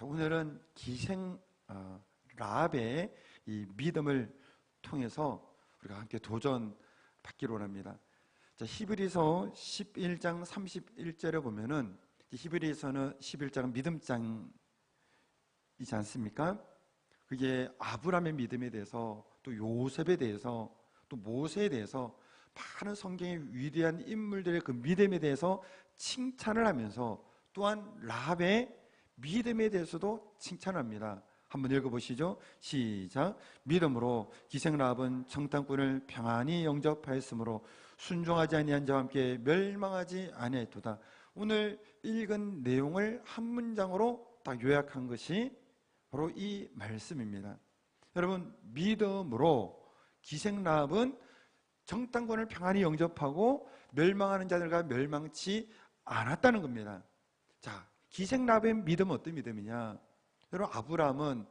자, 오늘은 기생 라합의 이 믿음을 통해서 우리가 함께 도전받기로 합니다. 자, 히브리서 11장 31절에 보면은 히브리서는 11장은 믿음장이지 않습니까? 그게 아브라함의 믿음에 대해서 또 요셉에 대해서 또 모세에 대해서 많은 성경의 위대한 인물들의 그 믿음에 대해서 칭찬을 하면서 또한 라합의 믿음에 대해서도 칭찬합니다. 한번 읽어보시죠. 시작. 믿음으로 기생 라합은 청탄꾼을 평안히 영접하였으므로 순종하지 아니한 자와 함께 멸망하지 아니하였도다. 오늘 읽은 내용을 한 문장으로 딱 요약한 것이 바로 이 말씀입니다. 여러분, 믿음으로 기생 라합은 정탐꾼을 평안히 영접하고 멸망하는 자들과 멸망치 않았다는 겁니다. 자, 기생 라합의 믿음은 어떤 믿음이냐? 여러분, 아브라함은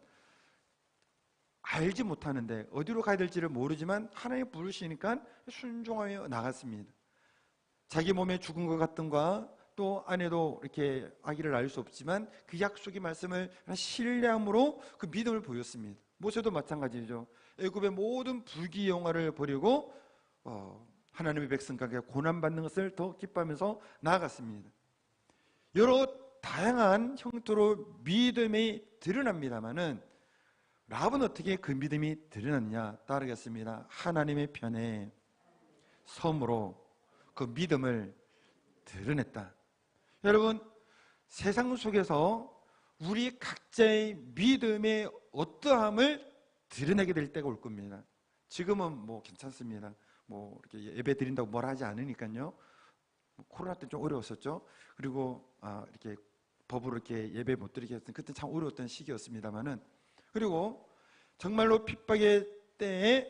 알지 못하는데 어디로 가야 될지를 모르지만 하나님 부르시니까 순종하여 나갔습니다. 자기 몸에 죽은 것 같던가 또 아내도 이렇게 아기를 낳을 수 없지만 그 약속의 말씀을 신뢰함으로 그 믿음을 보였습니다. 모세도 마찬가지죠. 애굽의 모든 불기영화를 버리고 하나님의 백성과 고난받는 것을 더 기뻐하면서 나아갔습니다. 여러 다양한 형태로 믿음이 드러납니다만은 라합은 어떻게 그 믿음이 드러났냐? 따르겠습니다. 하나님의 편에 섬으로 그 믿음을 드러냈다. 여러분, 세상 속에서 우리 각자의 믿음의 어떠함을 드러내게 될 때가 올 겁니다. 지금은 뭐 괜찮습니다. 뭐 이렇게 예배 드린다고 뭐라 하지 않으니까요. 코로나 때 좀 어려웠었죠. 그리고 이렇게 법으로 이렇게 예배 못 드리게 했던 그때 참 어려웠던 시기였습니다만은, 그리고 정말로 핍박의 때에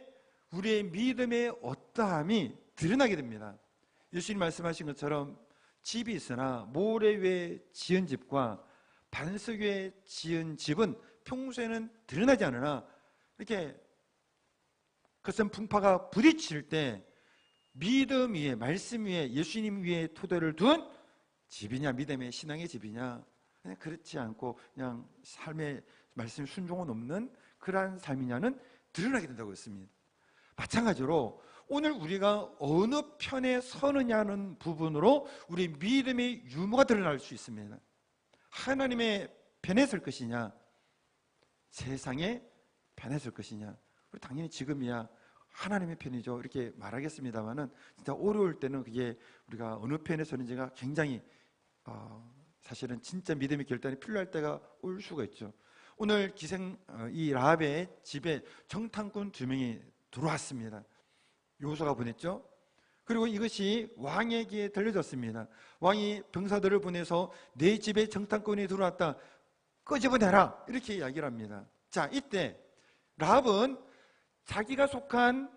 우리의 믿음의 어떠함이 드러나게 됩니다. 예수님 말씀하신 것처럼 집이 있으나 모래 위에 지은 집과 반석 위에 지은 집은 평소에는 드러나지 않으나 이렇게 거센 풍파가 부딪힐 때 믿음 위에, 말씀 위에, 예수님 위에 토대를 둔 집이냐, 믿음의 신앙의 집이냐, 그냥 그렇지 않고 그냥 삶의 말씀 순종은 없는 그러한 삶이냐는 드러나게 된다고 했습니다. 마찬가지로 오늘 우리가 어느 편에 서느냐는 부분으로 우리 믿음의 유무가 드러날 수 있습니다. 하나님의 편에 설 것이냐, 세상의 편에 설 것이냐. 우리 당연히 지금이야 하나님의 편이죠, 이렇게 말하겠습니다만은 진짜 어려울 때는 그게 우리가 어느 편에 서는지가 굉장히 사실은 진짜 믿음의 결단이 필요할 때가 올 수가 있죠. 오늘 기생 이 라합의 집에 정탐꾼 2명이 들어왔습니다. 요소가 보냈죠. 그리고 이것이 왕에게 들려졌습니다. 왕이 병사들을 보내서 내 집에 정탐꾼이 들어왔다, 끄집어내라, 이렇게 이야기를 합니다. 자, 이때 라합은 자기가 속한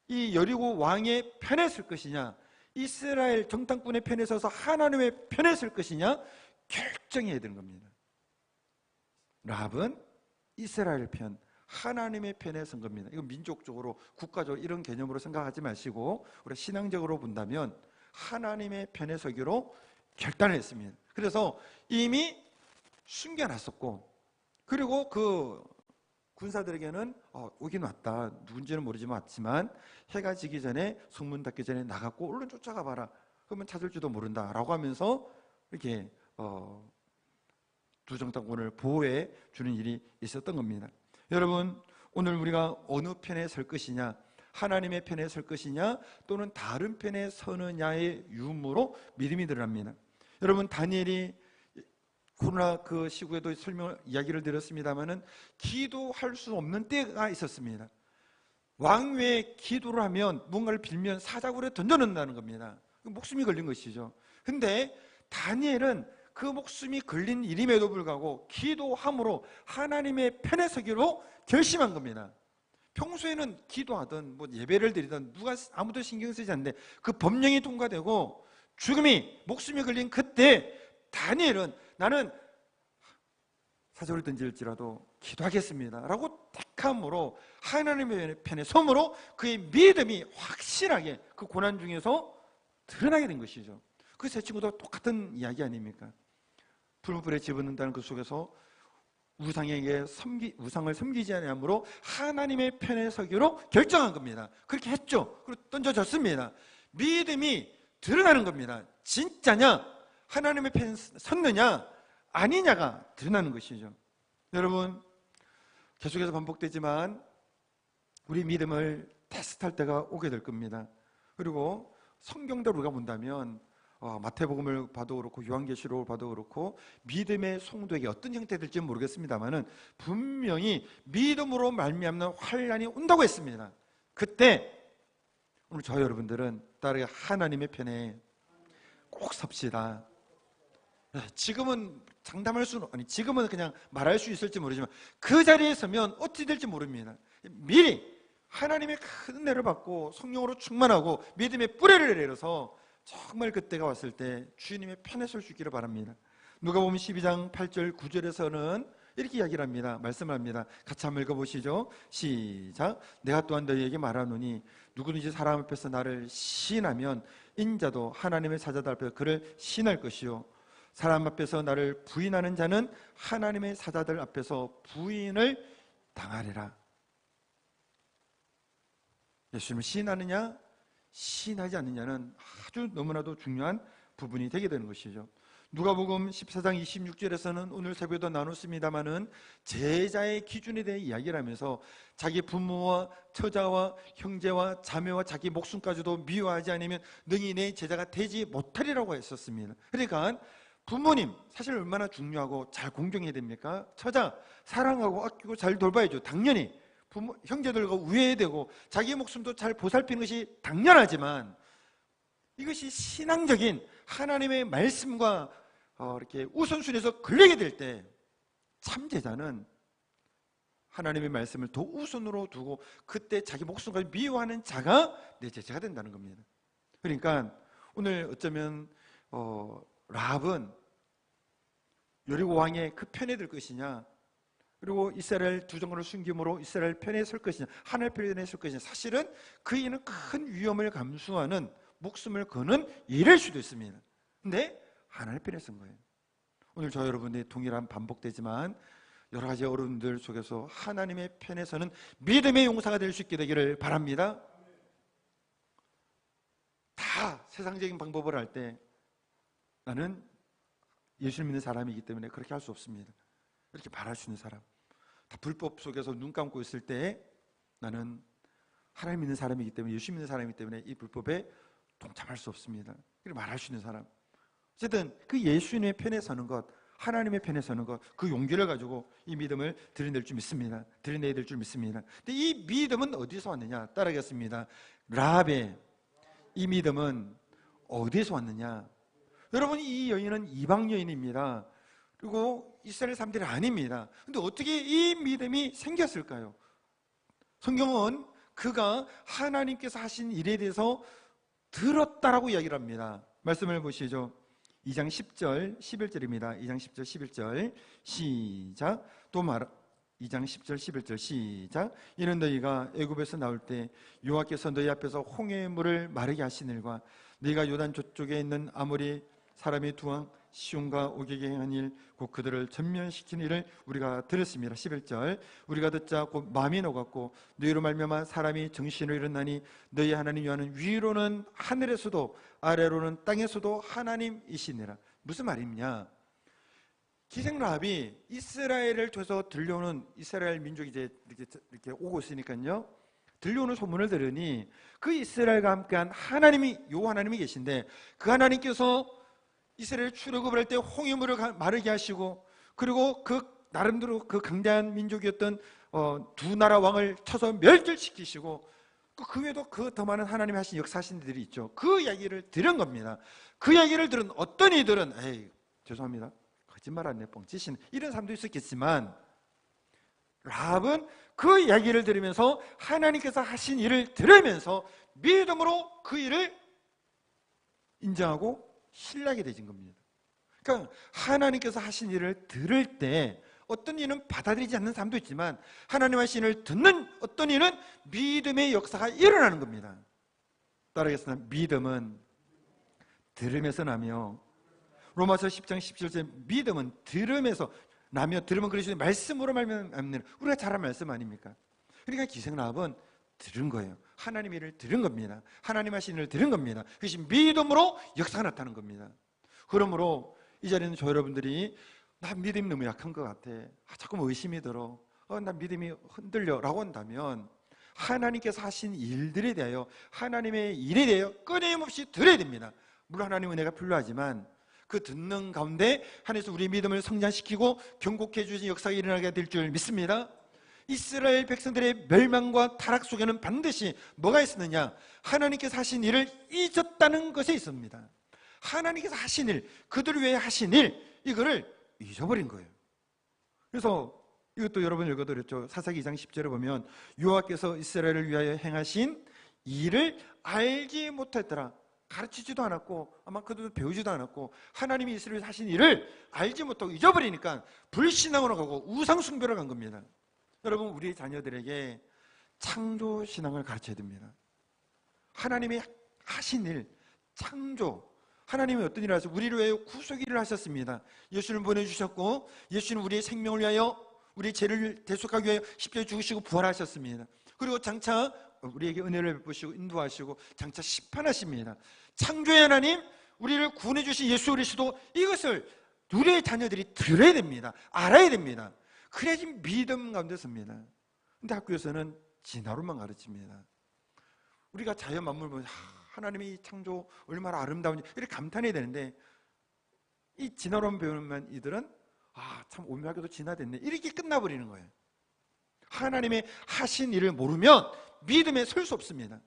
이 여리고 왕의 편에 설 것이냐, 이스라엘 정탐꾼의 편에 서서 하나님의 편에 설 것이냐 결정해야 되는 겁니다. 라합은 이스라엘 편, 하나님의 편에 선 겁니다. 이거 민족적으로, 국가적으로 이런 개념으로 생각하지 마시고 우리가 신앙적으로 본다면 하나님의 편에 서기로 결단을 했습니다. 그래서 이미 숨겨놨었고, 그리고 그 군사들에게는 오긴 왔다, 누군지는 모르지만 왔지만 해가 지기 전에, 성문 닫기 전에 나갔고 얼른 쫓아가 봐라, 그러면 찾을지도 모른다 라고 하면서 이렇게 두 정탐꾼을 보호해 주는 일이 있었던 겁니다. 여러분, 오늘 우리가 어느 편에 설 것이냐, 하나님의 편에 설 것이냐 또는 다른 편에 서느냐의 유무로 믿음이 드러납니다. 여러분, 다니엘이 코로나 그 시국에도 이야기를 드렸습니다만은 기도할 수 없는 때가 있었습니다. 왕위에 기도를 하면, 뭔가를 빌면 사자굴에 던져놓는다는 겁니다. 목숨이 걸린 것이죠. 근데 다니엘은 그 목숨이 걸린 일임에도 불구하고 기도함으로 하나님의 편에 서기로 결심한 겁니다. 평소에는 기도하든 뭐 예배를 드리든 누가 아무도 신경 쓰지 않는데 그 법령이 통과되고 죽음이, 목숨이 걸린 그때 다니엘은 나는 사자굴에 던질지라도 기도하겠습니다 라고 택함으로 하나님의 편에 섬으로 그의 믿음이 확실하게 그 고난 중에서 드러나게 된 것이죠. 그 세 친구도 똑같은 이야기 아닙니까? 풀무불에 집어넣는다는 그 속에서 우상을 섬기지 아니함으로 하나님의 편에 서기로 결정한 겁니다. 그렇게 했죠. 그리고 던져졌습니다. 믿음이 드러나는 겁니다. 진짜냐? 하나님의 편에 섰느냐? 아니냐가 드러나는 것이죠. 여러분, 계속해서 반복되지만 우리 믿음을 테스트할 때가 오게 될 겁니다. 그리고 성경대로 우리가 본다면 마태복음을 봐도 그렇고 요한계시록을 봐도 그렇고 믿음의 성도에게 어떤 형태될지는 모르겠습니다만은 분명히 믿음으로 말미암는 환난이 온다고 했습니다. 그때 오늘 저 여러분들은 따르게 하나님의 편에 꼭 섭시다. 지금은 장담할 수는 지금은 그냥 말할 수 있을지 모르지만 그 자리에 서면 어찌 될지 모릅니다. 미리 하나님의 큰 은혜를 받고 성령으로 충만하고 믿음의 뿌리를 내려서 정말 그때가 왔을 때 주님의 편에 설 수 있기를 바랍니다. 누가복음 12장 8절 9절에서는 이렇게 이야기를 합니다. 말씀을 합니다. 같이 한번 읽어보시죠. 시작. 내가 또한 너희에게 말하노니 누구든지 사람 앞에서 나를 시인하면 인자도 하나님의 사자들 앞에서 그를 시인할 것이요 사람 앞에서 나를 부인하는 자는 하나님의 사자들 앞에서 부인을 당하리라. 예수님을 시인하느냐 시인하지 않느냐는 아주 너무나도 중요한 부분이 되게 되는 것이죠. 누가복음 14장 26절에서는 오늘 새벽에도 나눴습니다마는 제자의 기준에 대해 이야기를 하면서 자기 부모와 처자와 형제와 자매와 자기 목숨까지도 미워하지 않으면 능히 내 제자가 되지 못하리라고 했었습니다. 그러니까 부모님 사실 얼마나 중요하고 잘 공경해야 됩니까? 처자 사랑하고 아끼고 잘 돌봐야죠. 당연히 부모, 형제들과 우애해야 되고 자기 목숨도 잘 보살피는 것이 당연하지만 이것이 신앙적인 하나님의 말씀과 이렇게 우선순위에서 걸리게 될 때 참제자는 하나님의 말씀을 더 우선으로 두고 그때 자기 목숨까지 미워하는 자가 내 제자가 된다는 겁니다. 그러니까 오늘 어쩌면 라합은 여리고 왕의 그 편에 들 것이냐 그리고 이스라엘 두 정권을 숨김으로 이스라엘 편에 설 것이냐 하늘 편에 설 것이냐 사실은 그이는 큰 위험을 감수하는 목숨을 거는 일일 수도 있습니다. 근데 하나님 편에 쓴 거예요. 오늘 저 여러분들이 동일한 반복되지만 여러 가지 어려움들 속에서 하나님의 편에서는 믿음의 용사가 될 수 있게 되기를 바랍니다. 다 세상적인 방법을 할 때 나는 예수를 믿는 사람이기 때문에 그렇게 할 수 없습니다. 이렇게 말할 수 있는 사람, 다 불법 속에서 눈 감고 있을 때 나는 하나님 믿는 사람이기 때문에 예수 믿는 사람이기 때문에 이 불법에 동참할 수 없습니다. 이렇게 말할 수 있는 사람, 어쨌든 그 예수님의 편에 서는 것, 하나님의 편에 서는 것, 그 용기를 가지고 이 믿음을 드러낼 줄 믿습니다. 드러내야 될 줄 믿습니다. 근데 이 믿음은 어디서 왔느냐? 따라하겠습니다. 라합의 이 믿음은 어디서 왔느냐? 여러분, 이 여인은 이방 여인입니다. 그리고 이스라엘 사람들이 아닙니다. 근데 어떻게 이 믿음이 생겼을까요? 성경은 그가 하나님께서 하신 일에 대해서 들었다라고 이야기를 합니다. 말씀을 보시죠. 2장 10절 11절입니다. 2장 10절 11절 시작. 2장 10절 11절 시작. 이는 너희가 애굽에서 나올 때 여호와께서 너희 앞에서 홍해의 물을 마르게 하신 일과 너희가 요단 저쪽에 있는 아모리 사람의 두 왕 시온과 오게게 행한 일 곧 그들을 전면시킨 일을 우리가 들었습니다. 11절 우리가 듣자 곧 마음이 녹았고 너희로 말미암아 사람이 정신을 잃었나니 너희 하나님 여호와는 위로는 하늘에서도 아래로는 땅에서도 하나님이시니라. 무슨 말이냐? 기생 라합이 이스라엘을 통해서 들려오는 이스라엘 민족이 이제 이렇게 오고 있으니까요. 들려오는 소문을 들으니 그 이스라엘과 함께한 하나님이 요 하나님이 계신데 그 하나님께서 이스라엘 출애굽을 할 때 홍해물을 마르게 하시고 그리고 그 나름대로 그 강대한 민족이었던 두 나라 왕을 쳐서 멸절시키시고 그 외에도 그 더 많은 하나님이 하신 역사하신 일들이 있죠. 그 이야기를 들은 겁니다. 그 이야기를 들은 어떤 이들은 에이 죄송합니다 거짓말 안 내 뻥치시는 이런 사람도 있었겠지만 라합은 그 이야기를 들으면서 하나님께서 하신 일을 들으면서 믿음으로 그 일을 인정하고 신뢰하게 되진 겁니다. 그러니까 하나님께서 하신 일을 들을 때 어떤 이는 받아들이지 않는 사람도 있지만 하나님 하신 일을 듣는 어떤 이는 믿음의 역사가 일어나는 겁니다. 따라하겠습니다. 믿음은 들음에서 나며 로마서 10장 17절 믿음은 들음에서 나며 들으면 그리스도의 말씀으로 말미암는 우리가 잘 아는 말씀 아닙니까? 그러니까 기생라합은 들은 거예요. 하나님의 일을 들은 겁니다. 하나님 하신 일을 들은 겁니다. 그것이 믿음으로 역사가 나타나는 겁니다. 그러므로 이 자리에 있는 저 여러분들이 나 믿음이 너무 약한 것 같아, 자꾸 의심이 들어, 나 믿음이 흔들려 라고 한다면 하나님께서 하신 일들에 대하여, 하나님의 일에 대하여 끊임없이 들어야 됩니다. 물론 하나님 은혜가 필요하지만 그 듣는 가운데 하나님께서 우리의 믿음을 성장시키고 경고해 주신 역사가 일어나게 될 줄 믿습니다. 이스라엘 백성들의 멸망과 타락 속에는 반드시 뭐가 있었느냐? 하나님께서 하신 일을 잊었다는 것에 있습니다. 하나님께서 하신 일, 그들 위해 하신 일, 이거를 잊어버린 거예요. 그래서 이것도 여러분 읽어드렸죠. 사사기 2장 10절에 보면 여호와께서 이스라엘을 위하여 행하신 일을 알지 못했더라. 가르치지도 않았고 아마 그들도 배우지도 않았고 하나님이 이스라엘에서 하신 일을 알지 못하고 잊어버리니까 불신앙으로 가고 우상숭배로 간 겁니다. 여러분, 우리 자녀들에게 창조신앙을 가르쳐야 됩니다. 하나님이 하신 일, 창조, 하나님이 어떤 일을 하셨어요? 우리를 위하여 구속 일을 하셨습니다. 예수를 보내주셨고 예수는 우리의 생명을 위하여, 우리의 죄를 대속하기 위하여 십자가에 죽으시고 부활하셨습니다. 그리고 장차 우리에게 은혜를 베푸시고 인도하시고 장차 심판하십니다. 창조의 하나님, 우리를 구원해 주신 예수 그리스도, 이것을 우리의 자녀들이 들어야 됩니다. 알아야 됩니다. 그래야지 믿음 가운데 섭니다. 근데 학교에서는 진화론만 가르칩니다. 우리가 자연 만물 보면 하나님의 창조 얼마나 아름다운지 이렇게 감탄해야 되는데, 이 진화론 배우는 이들은 참 오묘하게도 진화됐네, 이렇게 끝나버리는 거예요. 하나님의 하신 일을 모르면 믿음에 설 수 없습니다.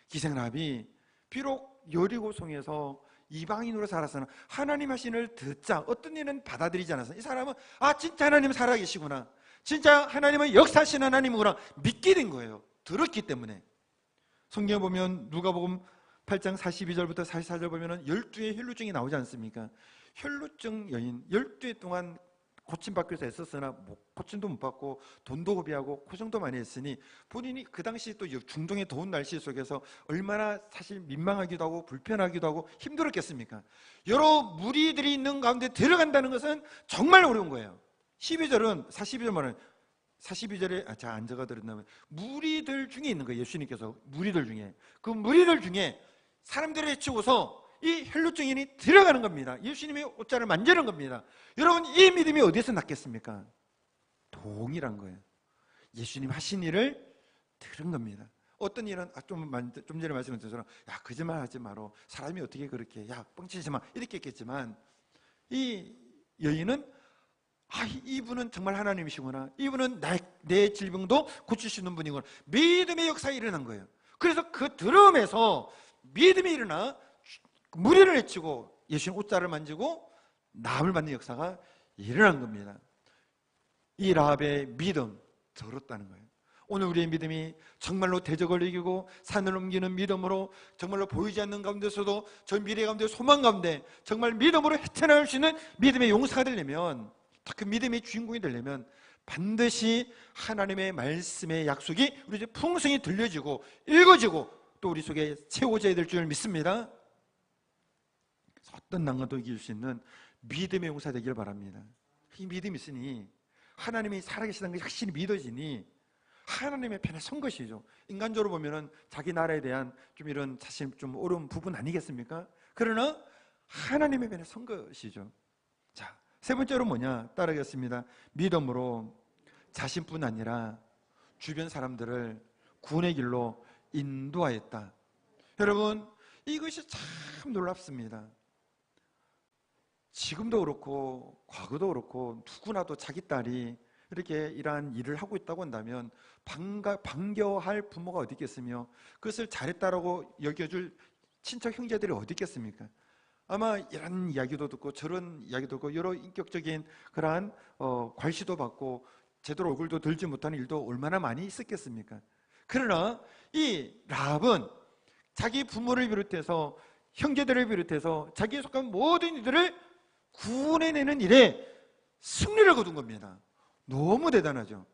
기생라합이 비록 여리고성에서 이방인으로 살았으나 하나님 하신 일을 듣자 어떤 일은 받아들이지 않았어요. 이 사람은 진짜 하나님 살아계시구나, 진짜 하나님은 역사하신 하나님이구나 믿게 된 거예요. 들었기 때문에. 성경에 보면 누가복음 8장 42절부터 44절 보면 12의 혈루증이 나오지 않습니까? 혈루증 여인 12해 동안 고침받기 위해서 애썼으나 고침도 못 받고 돈도 고비하고 고생도 많이 했으니 본인이 그 당시 또 중동의 더운 날씨 속에서 얼마나 사실 민망하기도 하고 불편하기도 하고 힘들었겠습니까? 여러 무리들이 있는 가운데 들어간다는 것은 정말 어려운 거예요. 12절은 42절 말은 42절에 제가 안 적어드렸나면 무리들 중에 있는 거예요. 예수님께서 무리들 중에, 그 무리들 중에 사람들을 해치고서 이 혈루증인이 들어가는 겁니다. 예수님의 옷자를 만지는 겁니다. 여러분, 이 믿음이 어디서 났겠습니까? 동일한 거예요. 예수님 하신 일을 들은 겁니다. 어떤 일은 좀 전에 말씀드린 것처럼 거짓말 하지 마라, 사람이 어떻게 그렇게 뻥치지 마 이렇게 했겠지만, 이 여인은 이분은 정말 하나님이시구나, 이분은 내 질병도 고치시는 분이구나, 믿음의 역사가 일어난 거예요. 그래서 그 들음에서 믿음이 일어나 무리를 해치고 예수님 옷자를 만지고 나음을 받는 역사가 일어난 겁니다. 이 라합의 믿음, 들었다는 거예요. 오늘 우리의 믿음이 정말로 대적을 이기고 산을 옮기는 믿음으로, 정말로 보이지 않는 가운데서도 저 미래 가운데 소망 가운데 정말 믿음으로 헤쳐나올 수 있는 믿음의 용사가 되려면, 그 믿음의 주인공이 되려면 반드시 하나님의 말씀의 약속이 우리 속에 풍성히 들려지고 읽어지고 또 우리 속에 채워져야 될 줄 믿습니다. 어떤 난관도 이길 수 있는 믿음의 용사 되길 바랍니다. 이 믿음이 있으니, 하나님이 살아계시다는 것이 확실히 믿어지니 하나님의 편에 선 것이죠. 인간적으로 보면은 자기 나라에 대한 좀 이런 사실 좀 어려운 부분 아니겠습니까? 그러나 하나님의 편에 선 것이죠. 자, 세 번째로 뭐냐? 따르겠습니다. 믿음으로 자신뿐 아니라 주변 사람들을 구원의 길로 인도하였다. 여러분, 이것이 참 놀랍습니다. 지금도 그렇고 과거도 그렇고 누구나도 자기 딸이 이렇게 이러한 일을 하고 있다고 한다면 반겨할 부모가 어디 있겠으며 그것을 잘했다라고 여겨줄 친척 형제들이 어디 있겠습니까? 아마 이런 이야기도 듣고 저런 이야기도 듣고 여러 인격적인 그러한 괄시도 받고 제대로 얼굴도 들지 못하는 일도 얼마나 많이 있었겠습니까? 그러나 이 라합은 자기 부모를 비롯해서 형제들을 비롯해서 자기에 속한 모든 이들을 구원해내는 일에 승리를 거둔 겁니다. 너무 대단하죠.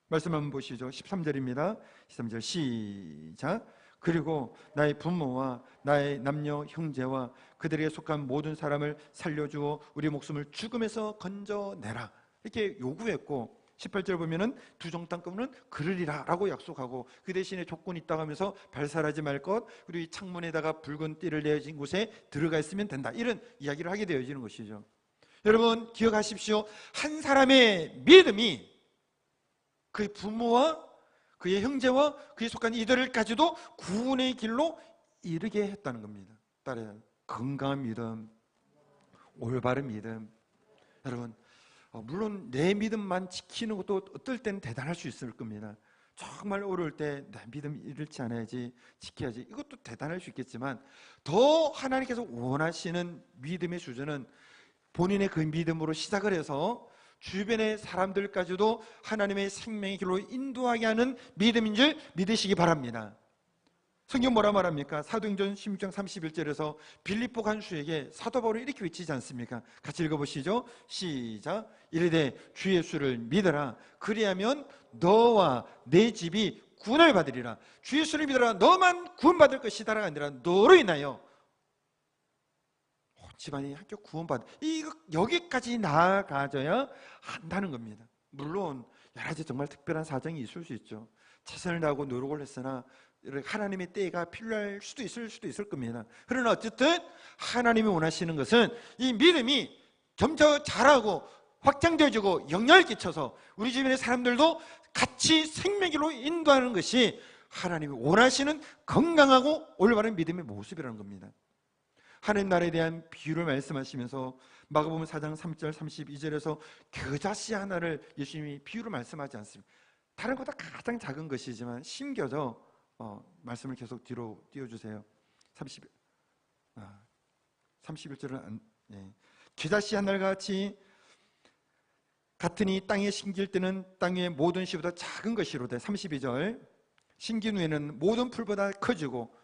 말씀 한번 보시죠. 13절입니다 13절 시작. 그리고 나의 부모와 나의 남녀 형제와 그들에게 속한 모든 사람을 살려주어 우리 목숨을 죽음에서 건져내라. 이렇게 요구했고 18절 보면은 두 정탐 끊으면 그르리라 라고 약속하고 그 대신에 조건이 있다고 하면서 발살하지 말 것, 그리고 이 창문에다가 붉은 띠를 내어진 곳에 들어가 있으면 된다, 이런 이야기를 하게 되어지는 것이죠. 여러분 기억하십시오. 한 사람의 믿음이 그의 부모와 그의 형제와 그에 속한 이들까지도 구원의 길로 이르게 했다는 겁니다. 따라요. 건강한 믿음, 올바른 믿음. 여러분 물론 내 믿음만 지키는 것도 어떨 때는 대단할 수 있을 겁니다. 정말 어려울 때 내 믿음 잃지 않아야지, 지켜야지, 이것도 대단할 수 있겠지만 더 하나님께서 원하시는 믿음의 수준은 본인의 그 믿음으로 시작을 해서 주변의 사람들까지도 하나님의 생명의 길로 인도하게 하는 믿음인 줄 믿으시기 바랍니다. 성경 뭐라 말합니까? 사도행전 16장 31절에서 빌립보 간수에게 사도 바울이 이렇게 외치지 않습니까? 같이 읽어보시죠. 시작. 이르되 주 예수를 믿어라. 그리하면 너와 내 집이 구원을 받으리라. 주 예수를 믿어라. 너만 구원받을 것이다가 아니라 너로 인하여 집안이 학교 구원받, 이거 여기까지 나아가져야 한다는 겁니다. 물론 여러 가지 정말 특별한 사정이 있을 수 있죠. 최선을 다하고 노력을 했으나 하나님의 때가 필요할 수도 있을 겁니다. 그러나 어쨌든 하나님이 원하시는 것은 이 믿음이 점차 자라고 확장되어지고 영향을 끼쳐서 우리 주변의 사람들도 같이 생명길로 인도하는 것이 하나님이 원하시는 건강하고 올바른 믿음의 모습이라는 겁니다. 하나님 나라에 대한 비유를 말씀하시면서 마가복음 4장 3절 32절에서 겨자씨 하나를 예수님이 비유로 말씀하지 않습니다. 다른 것보다 가장 작은 것이지만 심겨져 말씀을 계속 뒤로 띄워주세요. 31절은 겨자씨 하나를 같이 같으니 땅에 심길 때는 땅 위의 모든 씨보다 작은 것이로되 32절 심긴 후에는 모든 풀보다 커지고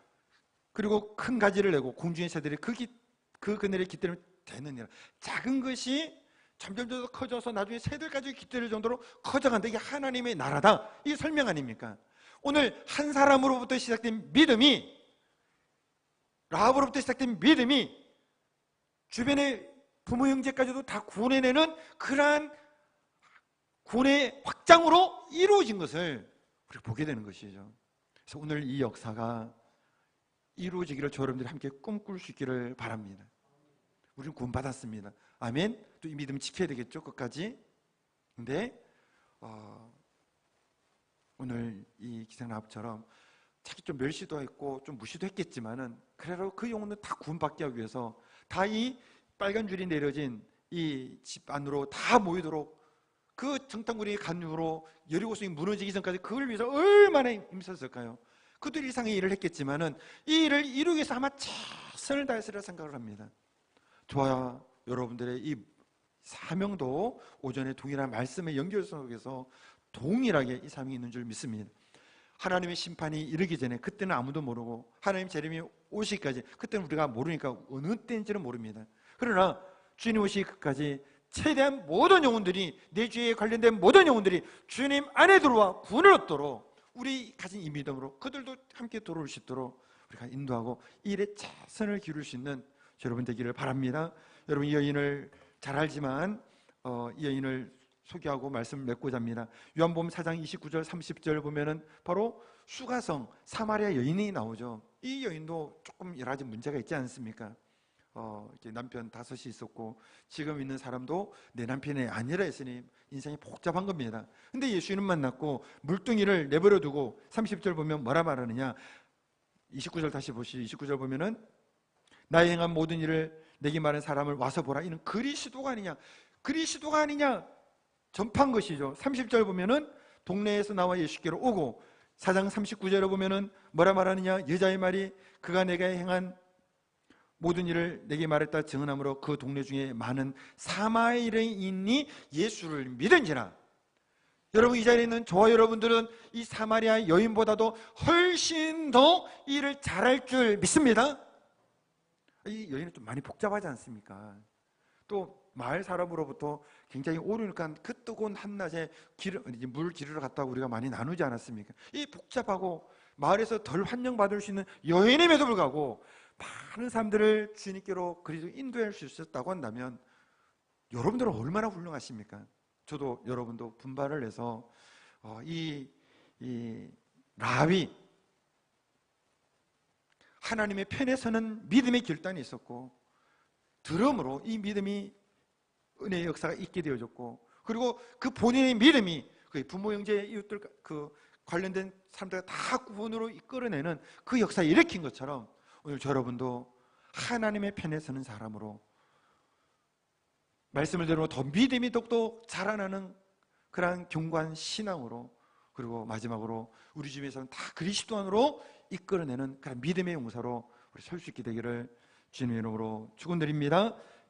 그리고 큰 가지를 내고 공중의 새들이 그 그늘에 깃들면 되느니라. 작은 것이 점점 더 커져서 나중에 새들까지 깃들 정도로 커져간다. 이게 하나님의 나라다, 이게 설명 아닙니까? 오늘 한 사람으로부터 시작된 믿음이, 라합으로부터 시작된 믿음이 주변의 부모 형제까지도 다 구원해내는 그러한 구원의 확장으로 이루어진 것을 우리가 보게 되는 것이죠. 그래서 오늘 이 역사가 이루어지기를 여러분들이 함께 꿈꿀 수 있기를 바랍니다. 우리는 구원받았습니다. 아멘. 또 이 믿음 지켜야 되겠죠, 끝까지. 근데 오늘 이 기생라합처럼 자기 좀 멸시도 했고 좀 무시도 했겠지만은 그래도 그 영혼은 다 구원받게 하기 위해서 다 이 빨간 줄이 내려진 이 집 안으로 다 모이도록 그 정탐꾼의 간유로 여리고성이 무너지기 전까지 그걸 위해서 얼마나 힘썼을까요? 그들 이상의 일을 했겠지만은 이 일을 이루기 위해서 아마 최선을 다했으리라 생각을 합니다. 저와 여러분들의 이 사명도 오전에 동일한 말씀의 연결 속에서 동일하게 이 사명이 있는 줄 믿습니다. 하나님의 심판이 이르기 전에, 그때는 아무도 모르고 하나님 재림이 오시기까지, 그때는 우리가 모르니까 어느 때인지는 모릅니다. 그러나 주님 오시기 끝까지 최대한 모든 영혼들이, 내 죄에 관련된 모든 영혼들이 주님 안에 들어와 구원을 얻도록 우리 가진 이 믿음으로 그들도 함께 돌아올 수 있도록 우리가 인도하고 이 일에 최선을 기울일 수 있는 여러분 되기를 바랍니다. 여러분 이 여인을 잘 알지만 이 여인을 소개하고 말씀을 맺고자 합니다. 요한복음 4장 29절 30절 보면은 바로 수가성 사마리아 여인이 나오죠. 이 여인도 조금 여러 가지 문제가 있지 않습니까? 이렇게 남편 5이 있었고 지금 있는 사람도 내 남편이 아니라 했으니 인생이 복잡한 겁니다. 근데 예수님 만났고 물뚱이를 내버려 두고 30절 보면 뭐라 말하느냐, 29절 다시 보시죠. 29절 보면은 나의 행한 모든 일을 내게 말한 사람을 와서 보라. 이는 그리스도가 아니냐 전파한 것이죠. 30절 보면은 동네에서 나와 예수께로 오고 4장 39절에 보면은 뭐라 말하느냐, 여자의 말이 그가 내가 행한 모든 일을 내게 말했다 증언함으로 그 동네 중에 많은 사마리아인이 예수를 믿은지라. 여러분 이 자리에 있는 저와 여러분들은 이 사마리아 여인보다도 훨씬 더 일을 잘할 줄 믿습니다. 이 여인은 좀 많이 복잡하지 않습니까? 또 마을 사람으로부터 굉장히 오르니까 그 뜨거운 한낮에 물 기르러 갔다고 우리가 많이 나누지 않았습니까? 이 복잡하고 마을에서 덜 환영받을 수 있는 여인임에도 불구하고 많은 사람들을 주님께로 그리스도 인도할 수 있었다고 한다면 여러분들은 얼마나 훌륭하십니까? 저도 여러분도 분발을 해서 이 라합이 하나님의 편에 서는 믿음의 결단이 있었고, 들음으로 이 믿음이 은혜의 역사가 있게 되어졌고, 그리고 그 본인의 믿음이 그 부모, 형제, 이웃들 그 관련된 사람들 다 구원으로 이끌어내는 그 역사를 일으킨 것처럼 오늘 저 여러분도 하나님의 편에 서는 사람으로, 말씀을 들으면 더 믿음이 더욱더 자라나는 그러한 견고한 신앙으로, 그리고 마지막으로 우리 주변에서는 다 그리스도 안으로 이끌어내는 그런 믿음의 용사로 우리 설 수 있게 되기를 주님의 이름으로 축원드립니다.